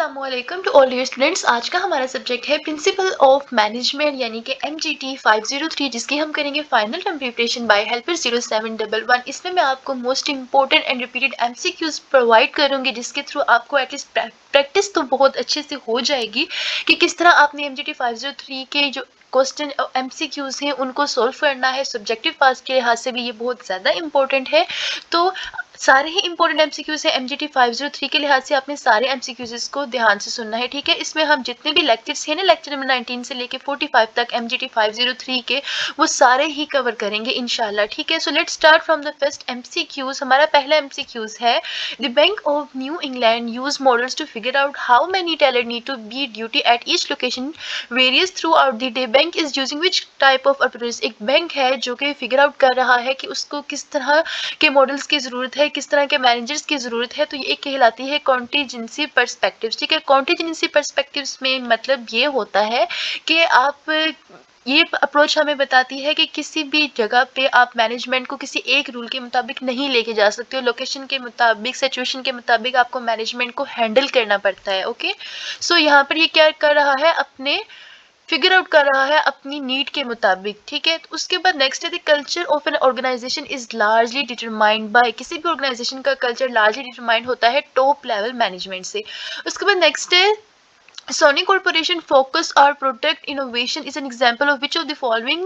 अस्सलामुअलैकुम to all dear students. आज का हमारा सब्जेक्ट है प्रिंसिपल ऑफ मैनेजमेंट यानी कि MGT 503, जिसकी हम करेंगे final term preparation bye helper 0711। इसमें मैं आपको most important and repeated MCQs provide करूंगी, जिसके थ्रू आपको एटलीस्ट प्रैक्टिस तो बहुत अच्छे से हो जाएगी कि किस तरह आपने MGT 503 के जो क्वेश्चन MCQs हैं उनको सोल्व करना है। सब्जेक्टिव पास के लिहाज से भी ये बहुत ज़्यादा इंपॉर्टेंट है। तो सारे ही इंपॉर्टेंट MCQs है MGT 503 के लिहाज से आपने सारे MCQs को ध्यान से सुनना है, ठीक है। इसमें हम जितने भी लेक्चर्स हैं ना, लेक्चर नंबर 19 से लेके 45 तक MGT 503 के, वो सारे ही कवर करेंगे इंशाल्लाह, ठीक है। So let's start from the first MCQs। हमारा पहला MCQs है, the bank of New England use models to figure out how many teller need to be duty at each location various throughout the day. Bank is using which type of approach. एक bank है जो कि figure out कर रहा है कि उसको किस तरह के मॉडल्स की ज़रूरत है, किस तरह के मैनेजर्स की ज़रूरत है। तो ये कहलाती है कॉन्टीजेंसी पर्सपेक्टिव्स, ठीक है। कॉन्टीजेंसी पर्सपेक्टिव्स में मतलब ये होता है कि आप ये अप्रोच हमें बताती है कि किसी भी जगह पे आप मैनेजमेंट को किसी एक रूल के मुताबिक नहीं लेके जा सकते हो। लोकेशन के मुताबिक, सिचुएशन के मुताबिक आपको मैनेजमेंट को हैंडल करना पड़ता है, ओके। सो यहाँ पर ये क्या कर रहा है, अपने फिगर आउट कर रहा है अपनी नीड के मुताबिक, ठीक है। तो उसके बाद नेक्स्ट है, the culture of an organization is largely determined by. किसी भी ऑर्गेनाइजेशन का कल्चर लार्जली डिटरमाइंड होता है टॉप लेवल मैनेजमेंट से। उसके बाद नेक्स्ट है, Sony Corporation focus or product innovation is an example of which of the following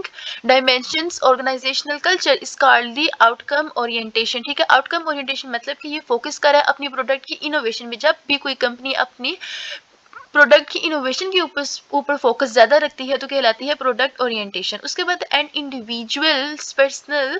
dimensions organizational culture is called the outcome orientation, ठीक है। outcome orientation मतलब कि ये फोकस कर रहा है अपनी प्रोडक्ट की इनोवेशन में। जब भी कोई कंपनी अपनी प्रोडक्ट की इनोवेशन के ऊपर फोकस ज्यादा रखती है तो कहलाती है प्रोडक्ट ओरिएंटेशन। उसके बाद an individuals personal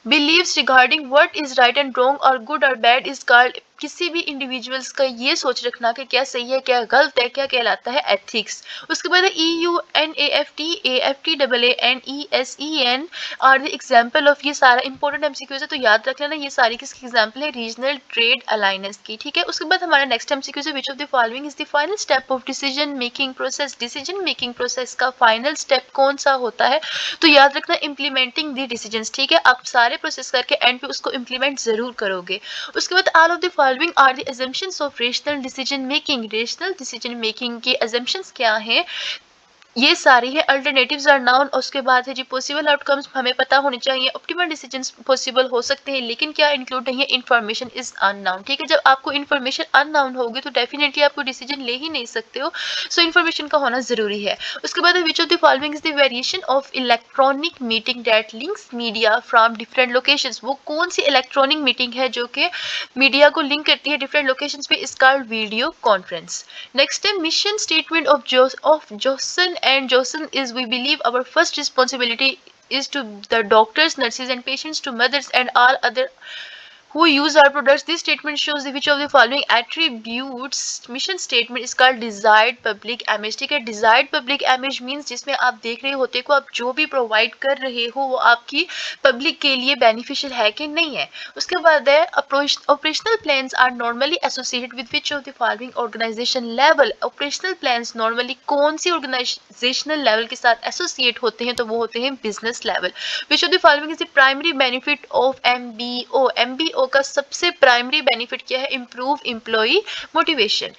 believes regarding what is right and wrong or good or bad is called. किसी भी इंडिविजुअल्स का ये सोच रखना कि क्या सही है क्या गलत है, क्या कहलाता है एथिक्स। उसके बाद EUNAFT AFTAANESEN are the example of. ये सारा इंपॉर्टेंट MCQs है, तो याद रख लेना ये सारी किसकी एग्जाम्पल है, रीजनल ट्रेड अलायंस की, ठीक है। उसके बाद हमारा नेक्स्ट MCQ है, which of the following is the final step of decision making process. Decision making process का फाइनल स्टेप कौन सा होता है, तो याद रखना इम्प्लीमेंटिंग द डिसीजंस, ठीक है। आप सारे प्रोसेस करके एंड पे उसको इम्प्लीमेंट जरूर करोगे। उसके बाद all of the following are the assumptions of rational decision making. Rational decision making के अजम्पशंस क्या हैं, ये सारी है। Alternatives are known. उसके बाद है जी पॉसिबल आउटकम्स, हमें पता होने चाहिए। ऑप्टिमल डिसीजंस पॉसिबल हो सकते हैं, लेकिन क्या इंक्लूड नहीं है, इन्फॉर्मेशन इज अननाउन, ठीक है। जब आपको इन्फॉर्मेशन अननाउन होगी तो डेफिनेटली आपको डिसीजन ले ही नहीं सकते हो। सो इन्फॉर्मेशन का होना जरूरी है। उसके बाद which of the following is the variation of electronic meeting that links media from different locations. वो कौन सी इलेक्ट्रॉनिक मीटिंग है जो कि मीडिया को लिंक करती है डिफरेंट लोकेशंस पे, is called video conference. Next है mission statement of Johnson and Johnson is, we believe our first responsibility is to the doctors, nurses and patients, to mothers and all other who use our products. This statement shows which of the following attributes mission statement is called desired public image, ठीक है। desired public image means जिसमें आप देख रहे होते को आप जो भी प्रोवाइड कर रहे हो वो आपकी पब्लिक के लिए बेनिफिशियल है कि नहीं है। उसके बाद है operational plans are normally associated with which of the following organization level. Operational plans normally कौन सी ऑर्गेनाइजेशनल लेवल के साथ एसोसिएट होते हैं, तो वो होते हैं business level. Which of the following is the primary benefit of MBO। MBO का सबसे प्राइमरी बेनिफिट क्या है, इंप्रूव एम्प्लॉय मोटिवेशन।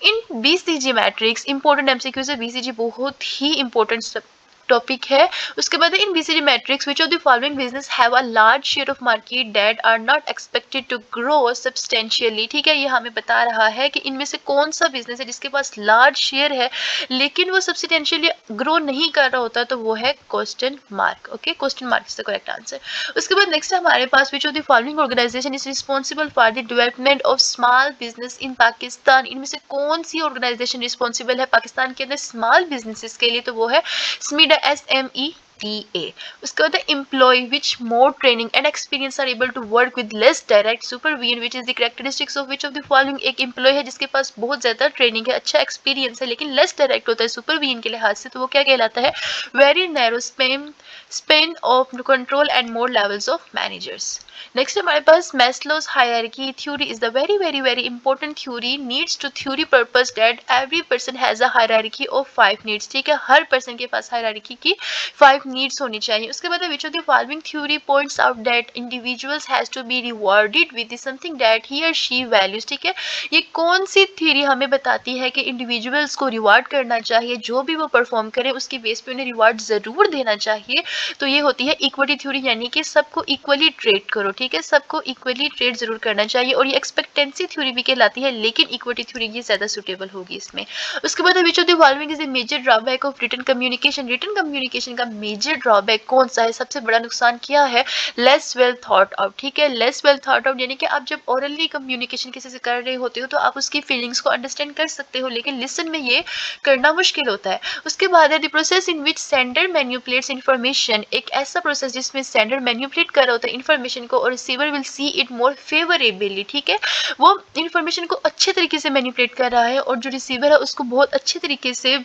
इन BCG मैट्रिक्स इंपॉर्टेंट MCQ से, BCG बहुत ही इंपॉर्टेंट टॉपिक है। उसके बाद in BCG matrix which of the following business have a large share of market that are not expected to grow substantially, ठीक है। ये हमें बता रहा है कि इनमें से कौन सा बिजनेस है जिसके पास लार्ज शेयर है लेकिन वो सब्सटेंशियली ग्रो नहीं कर रहा होता, तो वो है question mark, okay. Question mark is the correct answer. उसके बाद नेक्स्ट हमारे पास which of the following organisation is responsible for the development of small business in Pakistan. इनमें से कौन सी ऑर्गेनाइजेशन रिस्पॉन्सिबल है पाकिस्तान के अंदर स्मॉल बिजनेसेस के लिए, तो वो है SMEDA SMEDA। उसके बाद employ which more training and experience are able to work with less direct supervision which is the characteristics of which of the following. एक एम्प्लॉय है जिसके पास बहुत ज्यादा ट्रेनिंग है, अच्छा एक्सपीरियंस है, लेकिन लेस डायरेक्ट होता है सुपरविजन के लिहाज से, तो वो क्या कहलाता है, very narrow spam span of control and more levels of managers. Next हमारे पास Maslow's hierarchy theory is the very very very important theory needs to theory purpose that every person has a hierarchy of 5 needs. ठीक है, हर person के पास hierarchy की 5 needs होनी चाहिए। उसके बाद which of the following theory points out that individuals has to be rewarded with something that he or she values. ठीक है, ये कौन सी थ्योरी हमें बताती है कि इंडिविजुअल्स को रिवॉर्ड करना चाहिए, जो भी वो परफॉर्म करे उसकी बेस पे उन्हें रिवॉर्ड जरूर देना चाहिए। तो ये होती है इक्विटी थ्योरी, यानी कि सबको इक्वली ट्रेड करो। ठीक है, सबको इक्वली ट्रेड जरूर करना चाहिए। और ये एक्सपेक्टेंसी थ्योरी भी कहलाती है, लेकिन इक्विटी थ्योरी ये ज्यादा सुटेबल होगी इसमें। उसके बाद which of the following is the major drawback of written communication. Written communication का मेजर ड्रॉबैक कौन सा है, सबसे बड़ा नुकसान क्या है? Less well thought out. ठीक है, लेस वेल थॉट आउट यानी कि आप जब ओरली कम्युनिकेशन किसी से कर रहे होते हो तो आप उसकी फीलिंग्स को अंडरस्टैंड कर सकते हो, लेकिन लिसन में ये करना मुश्किल होता है। उसके बाद है the process in which sender manipulates information. एक ऐसा प्रोसेस जिसमें सेंडर मैन्युपुलेट कर रहा होता है इन्फॉर्मेशन को और receiver will see it more favourably. ठीक है, वो इन्फॉर्मेशन को अच्छे तरीके से मैन्युपुलेट कर रहा है और जो रिसीवर है उसको बहुत अच्छे तरीके से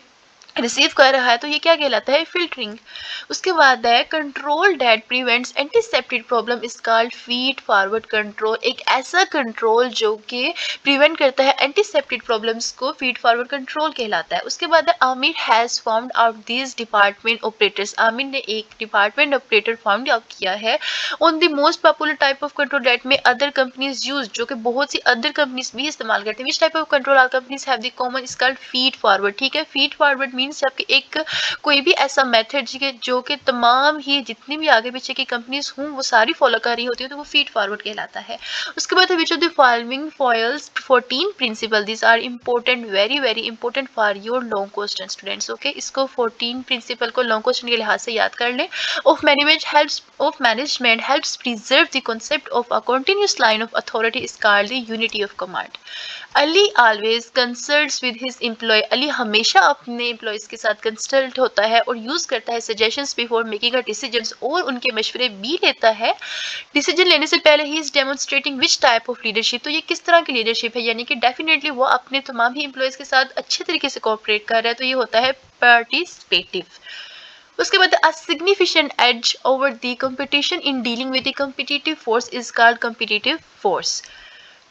रिसीव कर रहा है, तो ये क्या कहलाता है? फिल्टरिंग। उसके बाद है control that prevents anticipated problem is called feed forward control. एक ऐसा कंट्रोल जो कि प्रिवेंट करता है एंटीसेप्टेड प्रॉब्लम्स को फीड फॉरवर्ड कंट्रोल कहलाता है। उसके बाद है Aamir has found out this department operators. Aamir ने एक डिपार्टमेंट ऑपरेटर फाउंड आउट किया है on the most popular type of control that में अदर कंपनीज यूज, जो कि बहुत सी अदर कंपनीज भी इस्तेमाल करती हैं। Which type of control are companies have the common is called feed forward. ठीक है, फीड फॉरवर्ड मीन्स आपके एक कोई भी ऐसा मेथड जो कि तमाम ही जितनी भी आगे पीछे की कंपनीज हों वो सारी फॉलो कर रही होती है, तो वो फीड फॉरवर्ड कहलाता है। उसके बाद which of the following falls 14 principle this are important very very important for your long question students. Okay, इसको 14 प्रिंसिपल को लॉन्ग क्वेश्चन के लिहाज से याद कर लें। Of management helps preserve the concept of a continuous line of authority is called the unity of command. Ali always consults with his employ. Ali हमेशा अपने एम्प्लॉयज के साथ कंसल्ट होता है और यूज करता है suggestions before making a decisions, और उनके मशवरे भी लेता है डिसीजन लेने से पहले। He is demonstrating which type of leadership. तो ये किस तरह की लीडरशिप है, यानी कि डेफिनेटली वो अपने तमाम ही एम्प्लॉयज के साथ अच्छे तरीके से कोऑपरेट कर रहा है, तो ये होता है पार्टिसिपेटिव। उसके बाद a significant edge over the competition in dealing with the competitive force is called competitive force।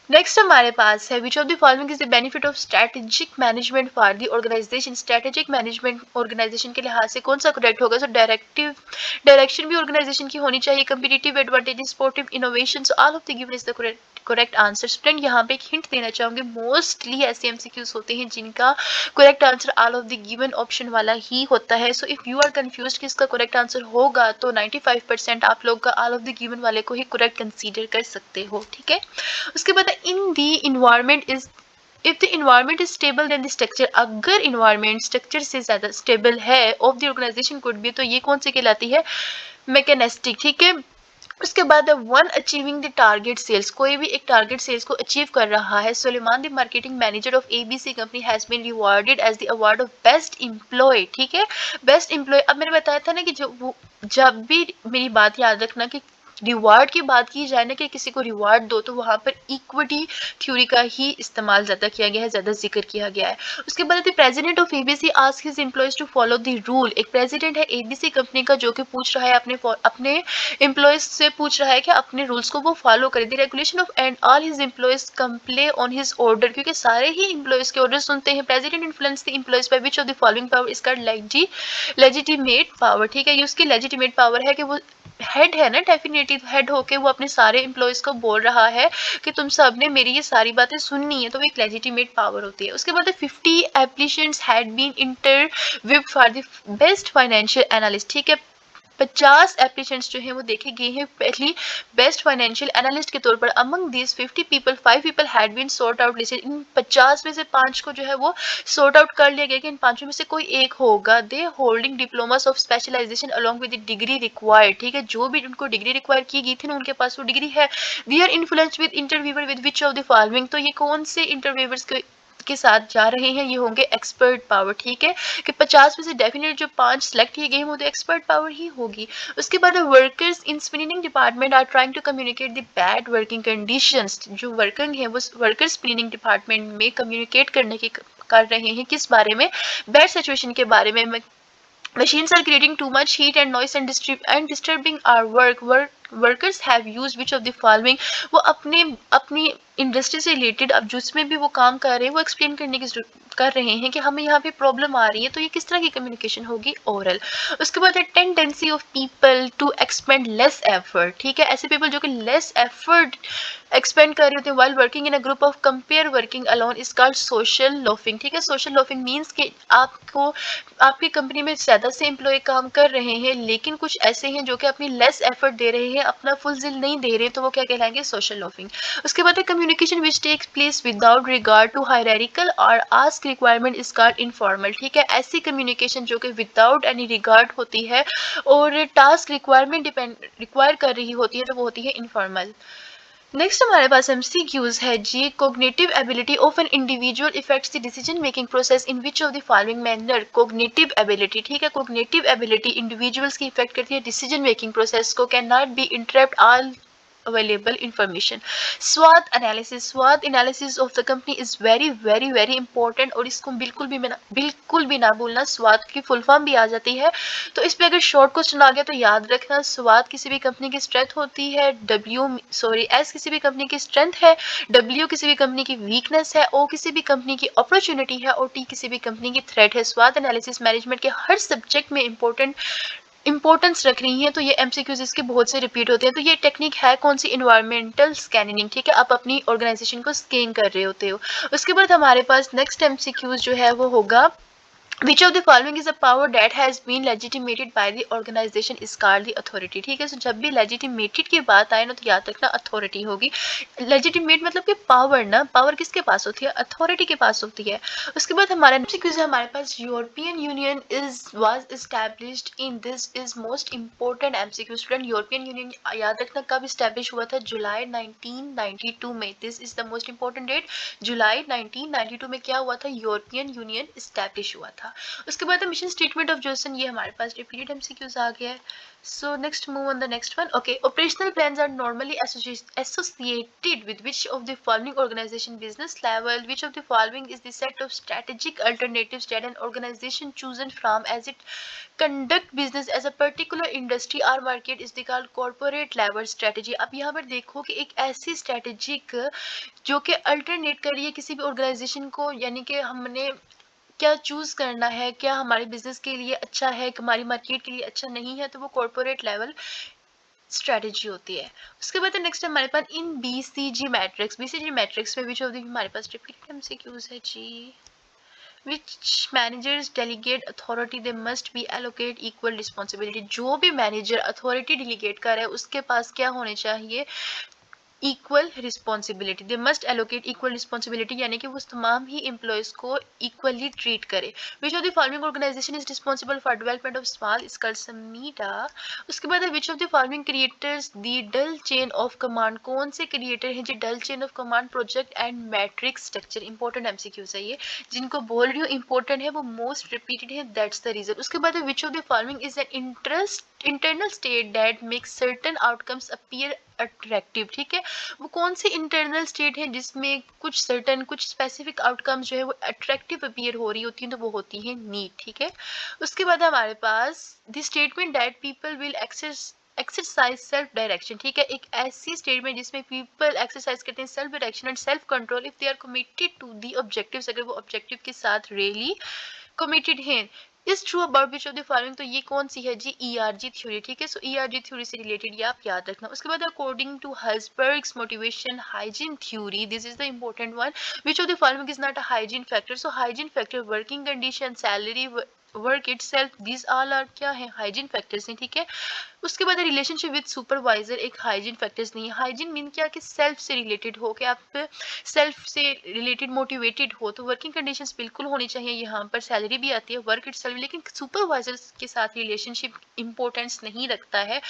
Next हमारे पास है which of the following is the benefit of strategic management for the organization. Strategic management organization के लिहाज से कौन सा correct होगा? So direction भी ऑर्गेनाइजेशन की होनी चाहिए, competitive advantage, sportive innovation, all of the given is the correct answer. Student यहाँ पे एक हिंट देना चाहूंगी, मोस्टली ऐसे एमसीक्यूज होते हैं जिनका correct answer all of the given option वाला ही होता है। So if you are confuse कि इसका करेक्ट आंसर होगा तो 95% आप लोग का ऑल ऑफ द गिवन वाले को ही करेक्ट कंसीडर कर सकते हो। ठीक है, उसके बाद in the environment is if the environment is stable then the structure. अगर इन्वायरमेंट स्ट्रक्चर से ज्यादा स्टेबल है of the organisation could be, तो ये कौन सी कहलाती है? मैकेनिस्टिक। ठीक है, उसके बाद one achieving the target sales. कोई भी एक टारगेट सेल्स को अचीव कर रहा है। Suleman the marketing manager of ABC company has been rewarded as the award of best employ. ठीक है, बेस्ट एम्प्लॉय। अब मैंने बताया था ना कि जब भी मेरी बात याद रखना कि रिवार्ड की बात की जाए ना कि किसी को रिवार्ड दो, तो वहां पर इक्विटी थ्योरी का ही इस्तेमाल ज्यादा किया गया है, ज्यादा जिक्र किया गया है। उसके बाद president of ABC ask his employees to follow the rule. एक प्रेसिडेंट है एबीसी कंपनी का जो कि पूछ रहा है अपने एम्प्लॉयज से पूछ रहा है कि अपने रूल्स को वो फॉलो करें। The regulation of and all his employees comply on his order, क्योंकि सारे ही एम्प्लॉयज के ऑर्डर सुनते हैं। President influence the employees by which of the following power is called legitimate power. ठीक है, ये उसकी लेजिटिमेट पावर है कि वो हेड है ना, डेफिनेटली हेड होके वो अपने सारे एम्प्लॉयज को बोल रहा है कि तुम सब ने मेरी ये सारी बातें सुननी है, तो वो एक लेजिटिमेट पावर होती है। उसके बाद 50 applications had been interviewed for the best financial analyst. ठीक है, 50 एप्लीकेशंस जो हैं वो देखे गए हैं पहली बेस्ट फाइनेंशियल एनालिस्ट के तौर पर। Among this 50 people 5 people had been sort out listed. इन 50 में से 5 को जो है वो सॉर्ट आउट कर लिया गया कि इन 5 में से कोई एक होगा। They holding diplomas of specialisation along with the degree required. ठीक है, जो भी उनको डिग्री रिक्वायर की गई थी ना उनके पास वो डिग्री है। We are influence with interviewer with which of the following. तो ये कौन से इंटरव्यूअर्स के साथ जा रहे हैं? ये होंगे एक्सपर्ट पावर। ठीक है, कि 50 में से डेफिनेट जो 5 सेलेक्ट किए गए वो तो एक्सपर्ट पावर ही होगी। उसके बाद workers in spinning department are trying to communicate the bad working conditions. जो वर्किंग है वो वर्कर्स स्पिनिंग डिपार्टमेंट में कम्युनिकेट करने की कर रहे हैं किस बारे में? बैड सिचुएशन के बारे में Machines are creating too much heat and noise and disturbing our workers have used which of the following. वो अपने अपनी इंडस्ट्री से रिलेटेड अब जिसमें भी वो काम कर रहे हैं वो एक्सप्लेन करने की कर रहे हैं कि हमें यहाँ पे प्रॉब्लम आ रही है, तो ये किस तरह की कम्युनिकेशन होगी, ओरल। उसके बाद है tendency of people to expend less effort, ठीक है, ऐसे पीपल जो कि लेस एफर्ट एक्सपेंड कर रहे होते हैं while working in a group of compare working alone is called social loafing, ठीक है। सोशल लोफिंग मीन्स कि आपको आपकी कंपनी में ज़्यादा से एम्प्लॉय काम कर रहे हैं लेकिन कुछ ऐसे हैं जो कि अपनी लेस एफर्ट दे रहे हैं, अपना फुल जिल नहीं दे रहे, तो वो क्या कहलाएंगे, सोशल लोफिंग। उसके बाद है communication which takes place without regard to hierarchical और ask requirement is called informal, ठीक है। ऐसी कम्युनिकेशन जो कि विदाउट एनी रिगार्ड होती है और टास्क रिक्वायरमेंट डिपेंड रिक्वायर कर रही होती है, तो वो होती है इनफॉर्मल। नेक्स्ट हमारे पास एमसीक्यूज है जी। Cognitive ability of an individual effects the decision making process in which of the following manner. Cognitive ability, ठीक है, कोग्निटिव एबिलिटी इंडिविजुअल्स की इफेक्ट करती है डिसीजन मेकिंग प्रोसेस को। Can not be interrupt all available information। SWOT analysis of the company is very important और इसको बिल्कुल भी ना भूलना। SWOT की फुल फॉर्म भी आ जाती है, तो इस पे अगर शॉर्ट क्वेश्चन आ गया तो याद रखना। SWOT किसी भी कंपनी की स्ट्रेंथ होती है, S किसी भी कंपनी की स्ट्रेंथ है, W किसी भी कंपनी की वीकनेस है, O किसी भी कंपनी की अपॉर्चुनिटी है और T किसी भी कंपनी की थ्रेट है। SWOT एनालिसिस मैनेजमेंट के हर सब्जेक्ट में इंपॉर्टेंस रख रही हैं, तो ये एमसीक्यूज इसके बहुत से रिपीट होते हैं। तो ये टेक्निक है कौन सी, इन्वायरमेंटल स्कैनिंग, ठीक है, आप अपनी ऑर्गेनाइजेशन को स्कैन कर रहे होते हो। उसके बाद हमारे पास नेक्स्ट एमसीक्यूज जो है वो होगा Which of the following is a power that has been legitimated by the organization is called the authority, ठीक है। सो जब भी legitimated की बात आए ना तो याद रखना अथॉरिटी होगी। legitimate मतलब कि पावर ना, पावर किसके पास होती है, अथॉरिटी के पास होती है। उसके बाद हमारा नेक्स्ट क्वेश्चन हमारे पास European Union is was established in this is most important MCQ student. European Union याद रखना कब एस्टैब्लिश हुआ था, जुलाई 1992 में। This is the most important date, जुलाई 1992 में क्या हुआ था, यूरोपियन यूनियन एस्टैब्लिश हुआ था। उसके बाद मिशन स्टेटमेंट ऑफ जोसन, ये हमारे पास रिपीटेड एमसीक्यूज आ गया है। So next move on the next one. Okay, operational plans are normally associated with which of the following organization business level? Which of the following is the set of strategic alternatives that an organization chosen from as it conduct business as a particular industry or market is the called corporate level strategy। अब यहाँ पर देखो कि एक ऐसी strategic जो कि alternate कर रही है किसी भी ऑर्गेनाइजेशन को, यानी कि हमने क्या चूज करना है, क्या हमारे बिजनेस के लिए अच्छा है, हमारी मार्केट के लिए अच्छा नहीं है, तो वो कॉर्पोरेट लेवल स्ट्रेटेजी होती है। उसके बाद नेक्स्ट हमारे पास इन बीसीजी मैट्रिक्स में विच ऑफ द हमारे पास रिपीटेड एमसीक्यूज है जी। Which managers delegate authority they must be allocate equal responsibility। जो भी मैनेजर अथॉरिटी डिलीगेट कर रहा है उसके पास क्या होने चाहिए, equal responsibility. They must allocate equal responsibility, यानी कि वो तमाम ही एम्प्लॉयज को इक्वली ट्रीट करे। Which of the following organisation is responsible for development of small scale समीटा। उसके बाद which of the following creators the dual chain of command, कौन से क्रिएटर हैं जो dual chain of command project and matrix structure. Important MCQs है ये, जिनको बोल रही हूँ इंपॉर्टेंट है, वो मोस्ट रिपीटेड है, दैट्स द रीजन। उसके बाद which of the following is an internal state that makes certain outcomes appear attractive, ठीक है। वो कौन सी इंटरनल स्टेट है जिसमें कुछ सर्टन कुछ स्पेसिफिक आउटकम्स जो है वो अट्रैक्टिव अपीयर हो रही होती हैं, तो वो होती है नीट, ठीक है। उसके बाद हमारे पास the statement that people will exercise self direction, ठीक है, एक ऐसी स्टेटमेंट जिसमें पीपल एक्सरसाइज करते हैं self direction and self control if they are committed to the objectives, अगर वो ऑब्जेक्टिव के साथ रियली कमिटेड हैं। Is true about which of the following, तो ये कौन सी है जी, ईआरजी थ्योरी, ठीक है। सो ईआरजी थ्योरी से रिलेटेड ये आप याद रखना। उसके बाद according to Herzberg's motivation hygiene theory, this is the important one, which of the following is not a hygiene factor. So hygiene factor working condition, salary, work itself, these all are क्या है, hygiene factors हैं, ठीक है। उसके बाद relationship with supervisor एक hygiene factors नहीं है। हाइजीन मीन क्या कि सेल्फ से रिलेटेड हो, कि आप सेल्फ से रिलेटेड मोटिवेटेड हो, तो वर्किंग कंडीशंस बिल्कुल होनी चाहिए। यहाँ पर सैलरी भी आती है, वर्क इटसेल्फ, लेकिन सुपरवाइजर के साथ रिलेशनशिप इंपॉर्टेंस नहीं रखता है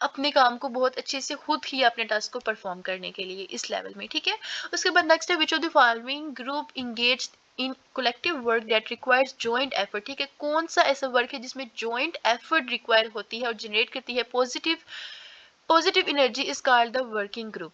अपने काम को बहुत अच्छे से खुद ही अपने टास्क को परफॉर्म करने के लिए इस लेवल में, ठीक है। उसके बाद नेक्स्ट है which of the following group engage in collective work that requires joint effort, ठीक है, कौन सा ऐसा वर्क है जिसमें जॉइंट एफर्ट रिक्वायर होती है और जनरेट करती है positive energy is called the working group.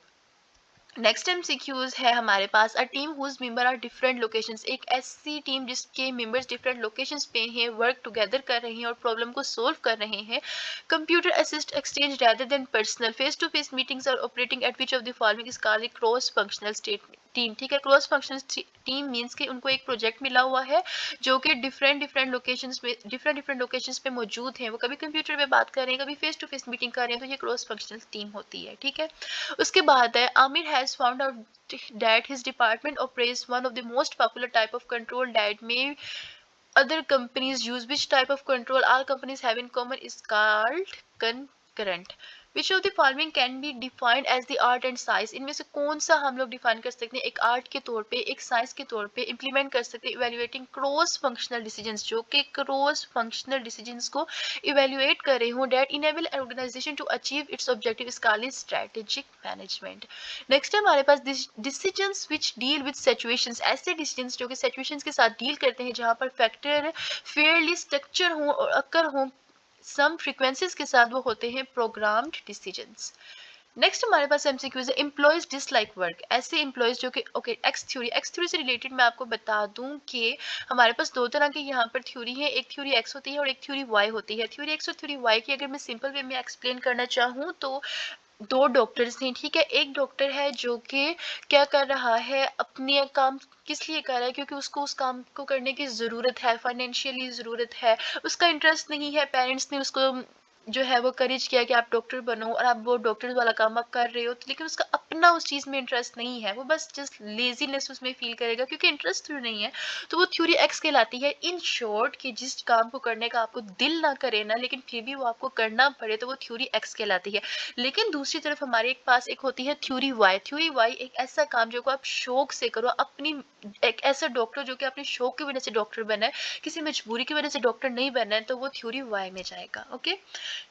Next MCQs है हमारे पास, a team whose member are different locations, एक ऐसी टीम जिसके मेंबर्स डिफरेंट लोकेशंस पे हैं, वर्क टुगेदर कर रहे हैं और प्रॉब्लम को सोल्व कर रहे हैं। Computer assist exchange rather than personal, face to face meetings are operating at which of the following is called cross functional state team. ठीक है, क्रॉस फंक्शनल टीम मीन्स कि उनको एक प्रोजेक्ट मिला हुआ है जो कि डिफरेंट डिफरेंट लोकेशंस पे मौजूद हैं, वो कभी कंप्यूटर पे बात कर रहे हैं, कभी फेस टू फेस मीटिंग कर रहे हैं, तो ये क्रॉस फंक्शनल टीम होती है। ठीक है, उसके बाद है, Aamir has found out that his department operates one of the most popular type of control that may other companies use. Which type of control all companies have in common is called concurrent. Which of the following can be defined as the art and science? इनमें से कौन सा हम लोग define कर सकते हैं एक आर्ट के तौर पे, एक साइंस के तौर पे इम्प्लीमेंट कर सकते हैं? इवेल्युएटिंग क्रॉस फंक्शनल डिसीजंस, जो कि क्रॉस फंक्शनल डिसीजंस को इवेल्युएट कर रहे हो, that enable an organisation to achieve its objective is called strategic management. Next है हमारे पास decisions which deal with situations, ऐसे डिसीजंस जो कि सिचुएशंस के साथ डील करते हैं जहां पर फैक्टर फेयरली स्ट्रक्चर हो और अक्कर हो सम फ्रीक्वेंसीज के साथ, वो होते हैं प्रोग्राम्ड डिसीजंस। नेक्स्ट हमारे पास एमसीक्यूज है, एम्प्लॉयज डिसलाइक वर्क, ऐसे एम्प्लॉयज जो कि ओके एक्स थ्योरी से रिलेटेड मैं आपको बता दूं कि हमारे पास दो तरह की यहाँ पर थ्योरी है, एक थ्योरी एक्स होती है और एक थ्योरी वाई होती है। थ्योरी एक्स और थ्योरी वाई की अगर मैं सिंपल वे में एक्सप्लेन करना चाहूँ तो दो डॉक्टर्स हैं। ठीक है, एक डॉक्टर है जो कि क्या कर रहा है, अपने काम किस लिए कर रहा है, क्योंकि उसको उस काम को करने की ज़रूरत है, फाइनेंशियली ज़रूरत है, उसका इंटरेस्ट नहीं है, पेरेंट्स ने उसको जो है वो करेज किया कि आप डॉक्टर बनो और आप वो डॉक्टर वाला काम आप कर रहे हो, तो लेकिन उसका अपना उस चीज़ में इंटरेस्ट नहीं है, वो बस जस्ट लेजीनेस उसमें फील करेगा क्योंकि इंटरेस्ट तो नहीं है, तो वो थ्योरी एक्स कहलाती है। इन शॉर्ट कि जिस काम को करने का आपको दिल ना करे ना, लेकिन फिर भी वो आपको करना पड़े, तो वो थ्योरी एक्स कहलाती है। लेकिन दूसरी तरफ हमारे पास एक होती है थ्योरी वाई। थ्योरी वाई एक ऐसा काम जो को आप शौक से करो, अपनी एक ऐसा डॉक्टर जो कि अपने शौक की वजह से डॉक्टर बना है, किसी मजबूरी की वजह से डॉक्टर नहीं बना है, तो वो थ्योरी वाई में जाएगा। ओके,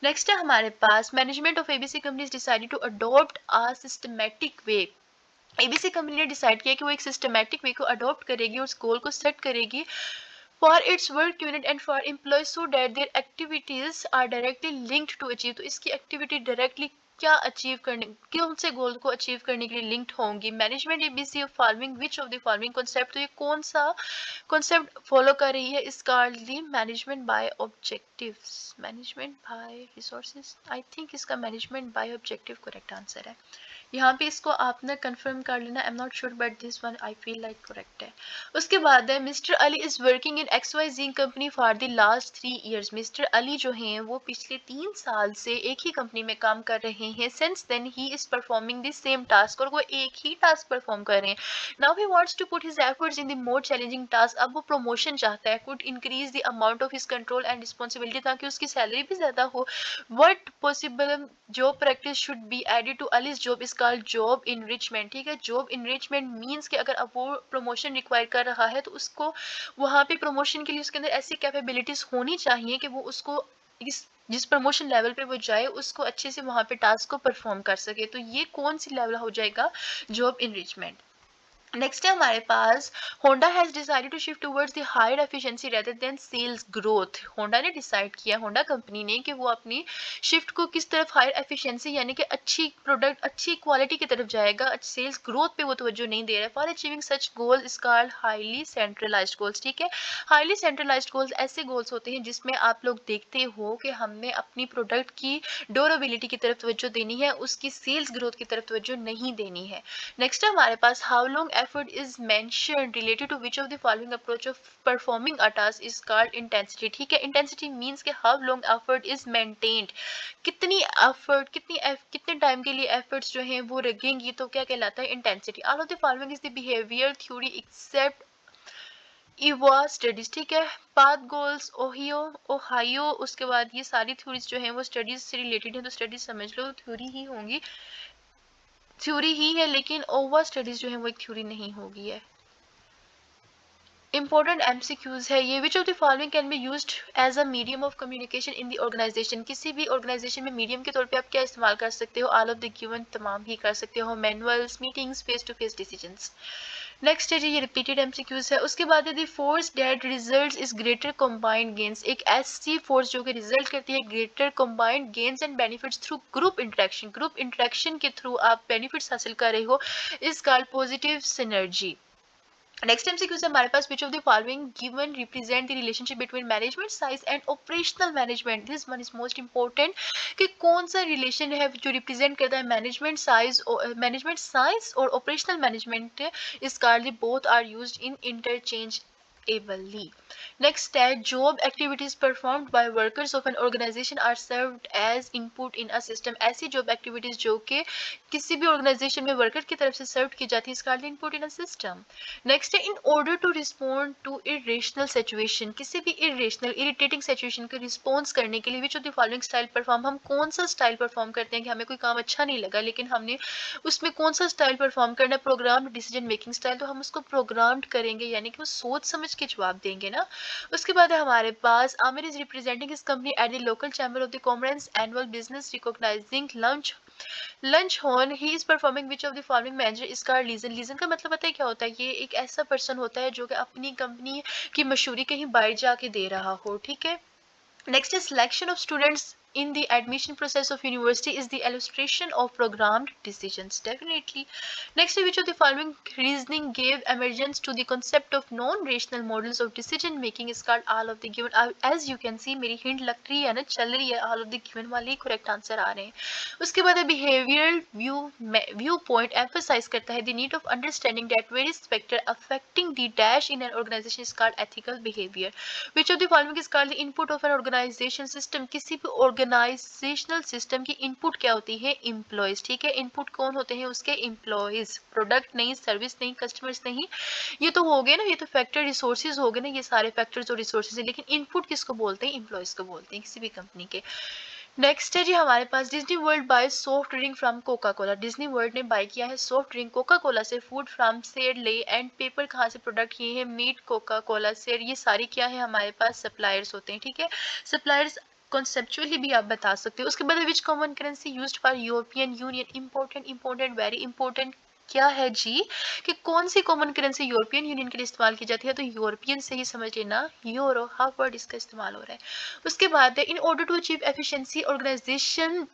नेक्स्ट है हमारे पास, management of ABC companies decided to adopt a systematic way. ABC company ने डिसाइड किया कि वो एक सिस्टमैटिक वे को अडॉप्ट करेगी और उस गोल को सेट करेगी for its work unit and for employees so that their activities are directly linked to achieve। तो इसकी एक्टिविटी डायरेक्टली क्या अचीव करने, कौन से गोल को अचीव करने के लिए लिंक्ड होंगी? Management ABC of following which of the following concept, तो ये कौन सा कॉन्सेप्ट फॉलो कर रही है? इसका management by objectives, management by resources, I think इसका management by objective correct answer है। यहाँ पे इसको आपने कंफर्म कर लेना, I am not sure but this one I feel like correct है। उसके बाद है, mister Ali is working in XYZ company for the last 3 years। Mister Ali जो हैं वो पिछले 3 साल से एक ही कंपनी में काम कर रहे हैं। Since then he is performing the same task, और वो एक ही टास्क परफॉर्म कर रहे हैं। Now he wants to put his efforts in the more challenging task, अब वो प्रमोशन चाहता है, could increase the amount of his control and responsibility, ताकि उसकी सैलरी भी ज्यादा हो। What possible job practice should be added to Ali's job is called job enrichment. ठीक है, जॉब इनरिचमेंट मीन्स कि अगर अब वो प्रमोशन रिक्वायर कर रहा है तो उसको वहाँ पे प्रमोशन के लिए उसके अंदर ऐसी कैपेबिलिटीज होनी चाहिए कि वो उसको इस जिस प्रमोशन लेवल पे वो जाए उसको अच्छे से वहाँ पे टास्क को परफॉर्म कर सके। तो ये कौन सी लेवल हो जाएगा? Job enrichment. नेक्स्ट है हमारे पास, Honda has decided to shift towards the higher efficiency rather than sales growth. Honda ने डिसाइड किया, होंडा कंपनी ने, कि वो अपनी शिफ्ट को किस तरफ, हायर एफिशिएंसी यानी कि अच्छी प्रोडक्ट अच्छी क्वालिटी की तरफ जाएगा, सेल्स ग्रोथ पे वो तवज्जो नहीं दे रहा है। For achieving such goals is called highly centralised goals. ठीक है, हाईली सेंट्रलाइज्ड गोल्स ऐसे गोल्स होते हैं जिसमें आप लोग देखते हो कि हमने अपनी प्रोडक्ट की ड्यूरेबिलिटी की तरफ तवज्जो देनी है, उसकी सेल्स ग्रोथ की तरफ तवज्जो नहीं देनी है। नेक्स्ट है हमारे पास, how long effort is mentioned related to which of the following approach of performing a task is called intensity। ठीक है, intensity means कि how long effort is maintained, कितनी एफर्ट कितने टाइम के लिए एफर्ट्स जो हैं वो लगेंगी, तो क्या कहलाता है? Intensity. All of the following is the behaviour theory except Iowa studies. ठीक है, पाथ गोल्स, ओहायो, उसके बाद ये सारी थ्योरीज जो हैं वो स्टडीज से रिलेटेड है, तो स्टडीज समझ लो थ्योरी ही होंगी, थ्योरी ही है, लेकिन ओवर स्टडीज जो है वो एक थ्योरी नहीं होगी है। इंपॉर्टेंट एमसीक्यूज है ये, which of the following can be used as a medium of communication in the organization. किसी भी ऑर्गेनाइजेशन में मीडियम के तौर पे आप क्या इस्तेमाल कर सकते हो? ऑल ऑफ द गिवन तमाम ही कर सकते हो, manuals, meetings, face to face decisions. Next है जी ये रिपीटेड एमसीक्यूज है। उसके बाद है the force that results is greater combined gains, एक ऐसी फोर्स जो कि रिजल्ट करती है greater combined gains and benefits through group interaction, group interaction के थ्रू आप बेनिफिट्स हासिल कर रहे हो, is called positive synergy. Next MCQ से हमारे पास which of the following given represent the relationship between management साइज and operational management, this one is most important, कि कौन सा रिलेशन है जो रिप्रेजेंट करता है मैनेजमेंट साइज और ऑपरेशनल मैनेजमेंट, इस कारली both are used in interchange ably. Next है job activities performed by workers of an organization are served as input in a system, ऐसी job activities जो कि किसी भी organization में worker की तरफ से served की जाती है, इसका input in a system. Next है in order to respond to irrational situation, किसी भी irrational irritating situation को response करने के लिए which of the following style perform, हम कौन सा style perform करते हैं कि हमें कोई काम अच्छा नहीं लगा लेकिन हमने उसमें कौन सा स्टाइल परफॉर्म करना है, प्रोग्राम्ड डिसीजन मेकिंग स्टाइल, तो हम उसको प्रोग्राम्ड करेंगे यानी कि वो सोच समझ के जवाब देंगे ना। उसके बाद है हमारे पास Aamir is representing his company at the local chamber of the commerce annual business recognising lunch horn, he is performing which of the following manager, इसका रीजन, रीजन का मतलब पता है क्या होता है, ये एक ऐसा पर्सन होता है जो कि अपनी कंपनी की मशहूरी कहीं बाहर जाके दे रहा हो, ठीक है। Next is selection of students in the admission process of university is the illustration of programmed decisions. Definitely. Next, which of the following reasoning gave emergence to the concept of non-rational models of decision making is called all of the given. As you can see, मेरी hint लग रही है ना, चल रही है, all of the given वाले correct answer आ रहे हैं। उसके बाद behavioral viewpoint emphasize करता है the need of understanding that various factor affecting the dash in an organization is called ethical behavior. Which of the following is called the input of an organization system, किसी भी organizational system की input क्या होती है, employees, ठीक है। input कौन होते हैं उसके, employees, product नहीं, service नहीं, customers नहीं, ये तो हो गए ना, ये तो फैक्टर रिसोर्सेज हो गए ना, ये सारे फैक्टर्स और रिसोर्सेज है, लेकिन इनपुट किसको बोलते हैं, एम्प्लॉयज को बोलते हैं किसी भी कंपनी के। नेक्स्ट है जी हमारे पास Disney World buy soft drink from Coca Cola, Disney World ने बाय किया है सॉफ्ट ड्रिंक कोका कोला से, food from Sara Lee and paper कहाँ से प्रोडक्ट किए हैं, मीट कोका कोला से, ये सारी क्या है हमारे पास सप्लायर्स होते हैं, ठीक है। सप्लायर्स कॉन्सेप्चुअली भी आप बता सकते हो। उसके बाद which common currency used for European Union, important very important क्या है जी, कि कौन सी कॉमन करेंसी यूरोपियन यूनियन के लिए इस्तेमाल की जाती है, तो यूरोपियन से ही समझ लेना, यूरो, हाफ वर्ड इसका इस्तेमाल हो रहा है। उसके बाद in order to achieve efficiency organization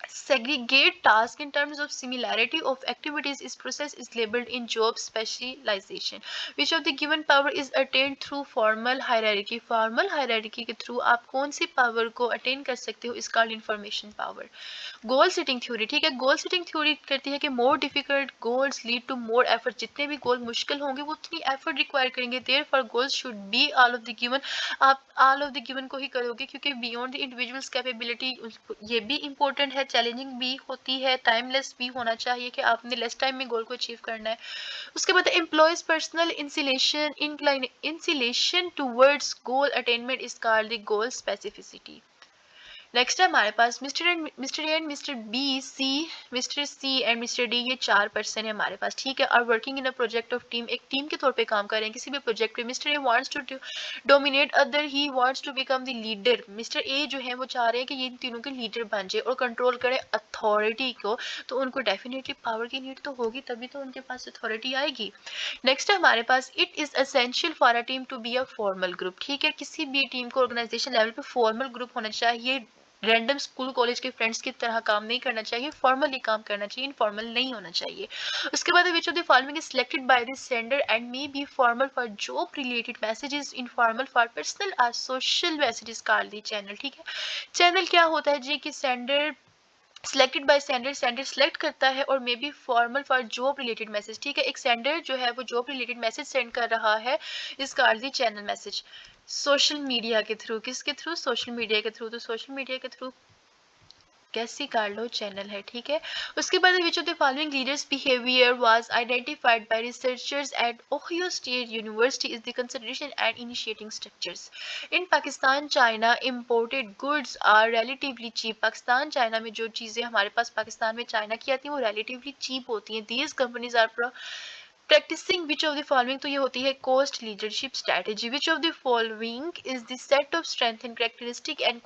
segregate task in terms of similarity of activities, is process is labeled in job specialization. Which of the given power is attained through formal hierarchy, formal hierarchy के through आप कौन सी power को attain कर सकते हो, is called information power. Goal setting theory, ठीक है, goal setting theory कहती है कि more difficult goals lead to more effort, जितने भी गोल मुश्किल होंगे वो उतनी एफर्ट रिक्वायर करेंगे, therefore goals should be all of the given, आप ऑल ऑफ द गिवन को ही करोगे क्योंकि बियॉन्ड द इंडिविजुअल्स कैपेबिलिटी, ये भी इंपॉर्टेंट है, चैलेंजिंग भी होती है, टाइमलेस भी होना चाहिए कि आपने लेस टाइम में गोल को अचीव करना है। उसके बाद employees personal inclination towards goal attainment is called the goal specificity. Next है हमारे पास mister A and mister B, C, mister C and mister D, ये चार पर्सन है हमारे पास, ठीक है, और working in a project of team, एक टीम के तौर पे काम कर रहे हैं किसी भी प्रोजेक्ट पे। Mister A wants to dominate other, he wants to become the leader, mister A जो है वो चाह रहे हैं कि ये इन तीनों के लीडर बन जाए और कंट्रोल करे अथॉरिटी को, तो उनको डेफिनेटली पावर की नीड तो होगी, तभी तो उनके पास अथॉरिटी आएगी। नेक्स्ट है हमारे पास it is essential for a team to be a formal group, ठीक है, किसी भी टीम को ऑर्गेनाइजेशन लेवल पे फॉर्मल ग्रुप होना चाहिए, रैंडम स्कूल कॉलेज के फ्रेंड्स की तरह काम नहीं करना चाहिए, फॉर्मली काम करना चाहिए, इनफॉर्मल नहीं होना चाहिए। उसके बाद which of the following is selected by the sender and may be formal for job related messages, informal for personal और social messages called the channel, ठीक है। चैनल क्या होता है जी, कि sender selected by sender, sender select करता है, और may be formal for job related message, ठीक है, एक सेंडर जो है वो जॉब रिलेटेड मैसेज सेंड कर रहा है, is called the channel message. Social media के थ्रू, किसके थ्रू, सोशल मीडिया के थ्रू, तो सोशल मीडिया के थ्रू कैसी कार्लो चैनल है, ठीक है। उसके बाद which of the following leaders behaviour was identified by researchers at Ohio State University is the consideration and initiating structures. In Pakistan China imported goods are relatively cheap, Pakistan China में जो चीज़ें हमारे पास पाकिस्तान में चाइना की आती हैं वो रिलेटिवली चीप होती हैं। These companies are practising which of the following, तो ये होती है cost leadership strategy. Which of the following is the set of strength and characteristic and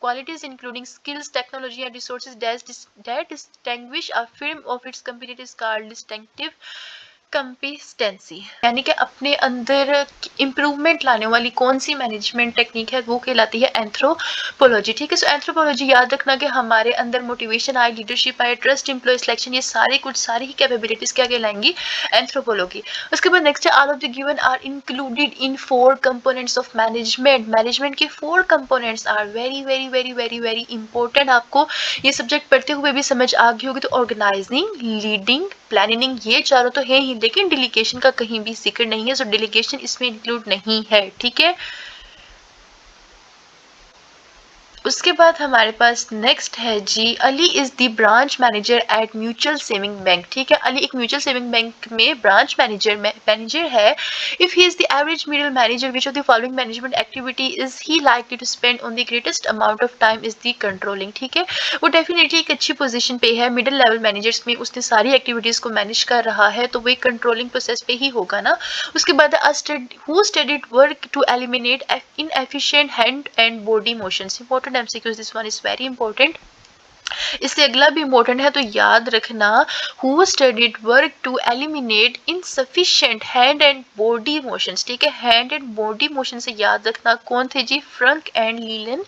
qualities including skills, technology and resources that distinguish a firm of its competitors called distinctive consistency, यानी कि अपने अंदर improvement लाने वाली कौन सी management technique है, वो कहलाती है एंथ्रोपोलॉजी। ठीक है, सो एंथ्रोपोलॉजी याद रखना कि हमारे अंदर मोटिवेशन आए, लीडरशिप आए, ट्रस्ट, एम्प्लॉय सिलेक्शन, ये सारी ही कैपेबिलिटीज क्या कहलाएंगी, एंथ्रोपोलॉजी। उसके बाद नेक्स्ट है, all of the given are included in 4 components of management. Management के 4 components are very very very very very important. आपको ये सब्जेक्ट पढ़ते हुए भी समझ आ गई होगी। तो ऑर्गेनाइजिंग, लीडिंग, प्लानिंग, ये चारों तो है ही, लेकिन डेलीगेशन का कहीं भी जिक्र नहीं है, सो डेलीगेशन इसमें इंक्लूड नहीं है। ठीक है, उसके बाद हमारे पास नेक्स्ट है जी, Ali is the branch manager at mutual saving bank. ठीक है, अली एक म्यूचुअल सेविंग बैंक में ब्रांच मैनेजर है। If he is the average middle manager, which of the following management activity is he likely to spend on the greatest amount of time, is the controlling. ठीक है, वो definitely एक अच्छी position पे है, middle level managers में उसने सारी एक्टिविटीज को मैनेज कर रहा है, तो वो एक कंट्रोलिंग प्रोसेस पे ही होगा ना। उसके बाद who studied work to eliminate inefficient hand and body motions. Important MCQs, this one is very important. इससे अगला भी इंपॉर्टेंट है, तो याद रखना, who studied work to eliminate insufficient hand and body motions. ठीक है, हैंड एंड बॉडी मोशन से याद रखना कौन थे जी, फ्रंक एंड लीलन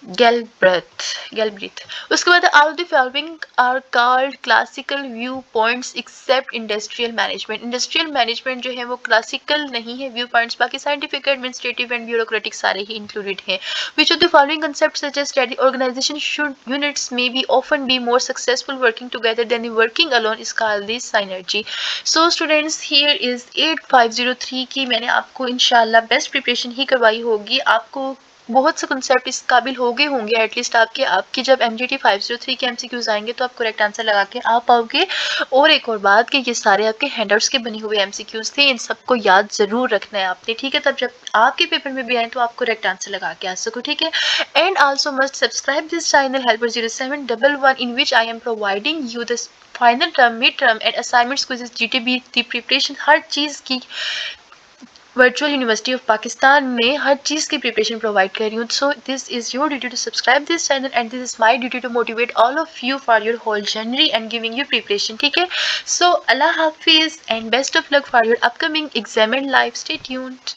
गैलब्रिथ। उसके बाद all the following are called classical view points except industrial management. Industrial management जो है वो क्लासिकल नहीं है व्यू पॉइंट्स, बाकी साइंटिफिक, एडमिनिस्ट्रेटिव एंड ब्यूरोक्रेटिक सारे ही इंक्लूडेड हैं। Which of the following concept suggest that the organisation should units may be often be more successful working together than working alone is called the synergy. So students, here is 8503 की मैंने आपको इंशाल्लाह best preparation ही करवाई होगी। आपको बहुत से concept इस काबिल हो गए होंगे एटलीस्ट आपकी जब MGT 503 के MCQs आएंगे तो आप करेक्ट आंसर लगा के आ पाओगे। और एक और बात कि ये सारे आपके हैंडआउट्स के बने हुए MCQs थे, इन सबको याद जरूर रखना है आपने। ठीक है, तब जब आपके पेपर में भी आए तो आप करेक्ट आंसर लगा के आ सको। ठीक है, and also must subscribe this channel helper 0711 in which I am providing you the final term, mid term and assignments, quizzes, GTB की प्रिपरेशन, हर चीज़ की वर्चुअल यूनिवर्सिटी ऑफ पाकिस्तान में हर चीज़ की प्रिपरेशन प्रोवाइड कर रही हूँ। So this is your duty to subscribe this channel and this is my duty to motivate all of you for your whole journey and giving you preparation. ठीक है, so अल्लाह हाफिज़ and best of luck for your upcoming exam and life. Stay tuned.